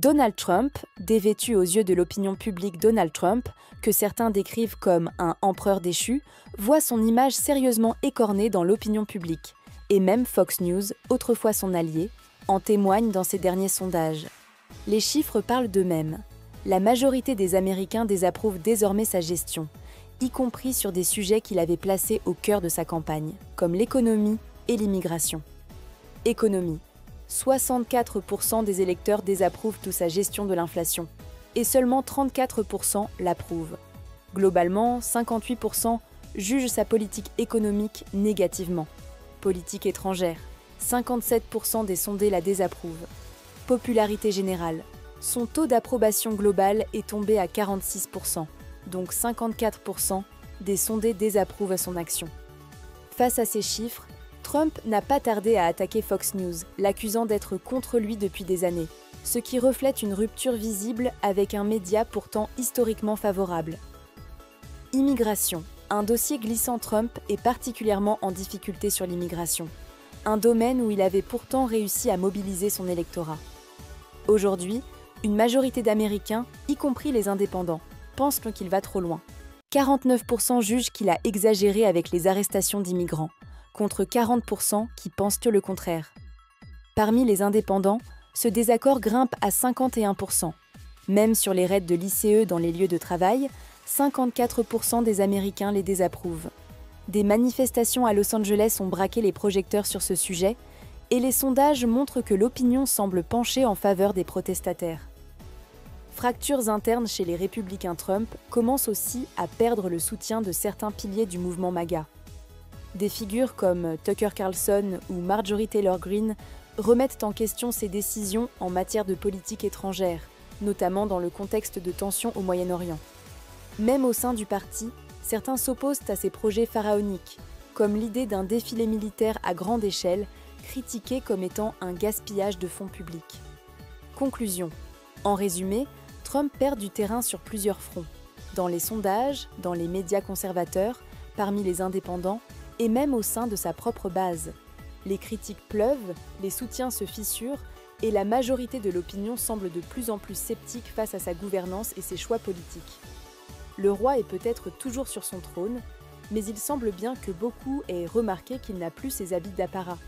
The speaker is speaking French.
Donald Trump, dévêtu aux yeux de l'opinion publique Donald Trump, que certains décrivent comme un empereur déchu, voit son image sérieusement écornée dans l'opinion publique. Et même Fox News, autrefois son allié, en témoigne dans ses derniers sondages. Les chiffres parlent d'eux-mêmes. La majorité des Américains désapprouvent désormais sa gestion, y compris sur des sujets qu'il avait placés au cœur de sa campagne, comme l'économie et l'immigration. Économie. 64% des électeurs désapprouvent toute sa gestion de l'inflation, et seulement 34% l'approuvent. Globalement, 58% jugent sa politique économique négativement. Politique étrangère. 57% des sondés la désapprouvent. Popularité générale. Son taux d'approbation globale est tombé à 46%, donc 54% des sondés désapprouvent son action. Face à ces chiffres, Trump n'a pas tardé à attaquer Fox News, l'accusant d'être contre lui depuis des années, ce qui reflète une rupture visible avec un média pourtant historiquement favorable. Immigration. Un dossier glissant. Trump est particulièrement en difficulté sur l'immigration, un domaine où il avait pourtant réussi à mobiliser son électorat. Aujourd'hui, une majorité d'Américains, y compris les indépendants, pensent qu'il va trop loin. 49% jugent qu'il a exagéré avec les arrestations d'immigrants, contre 40% qui pensent le contraire. Parmi les indépendants, ce désaccord grimpe à 51%. Même sur les raids de l'ICE dans les lieux de travail, 54% des Américains les désapprouvent. Des manifestations à Los Angeles ont braqué les projecteurs sur ce sujet, et les sondages montrent que l'opinion semble pencher en faveur des protestataires. Fractures internes chez les républicains. Trump commence aussi à perdre le soutien de certains piliers du mouvement MAGA. Des figures comme Tucker Carlson ou Marjorie Taylor Greene remettent en question ses décisions en matière de politique étrangère, notamment dans le contexte de tensions au Moyen-Orient. Même au sein du parti, certains s'opposent à ses projets pharaoniques, comme l'idée d'un défilé militaire à grande échelle, critiqué comme étant un gaspillage de fonds publics. Conclusion. En résumé, Trump perd du terrain sur plusieurs fronts, dans les sondages, dans les médias conservateurs, parmi les indépendants, et même au sein de sa propre base. Les critiques pleuvent, les soutiens se fissurent, et la majorité de l'opinion semble de plus en plus sceptique face à sa gouvernance et ses choix politiques. Le roi est peut-être toujours sur son trône, mais il semble bien que beaucoup aient remarqué qu'il n'a plus ses habits d'apparat.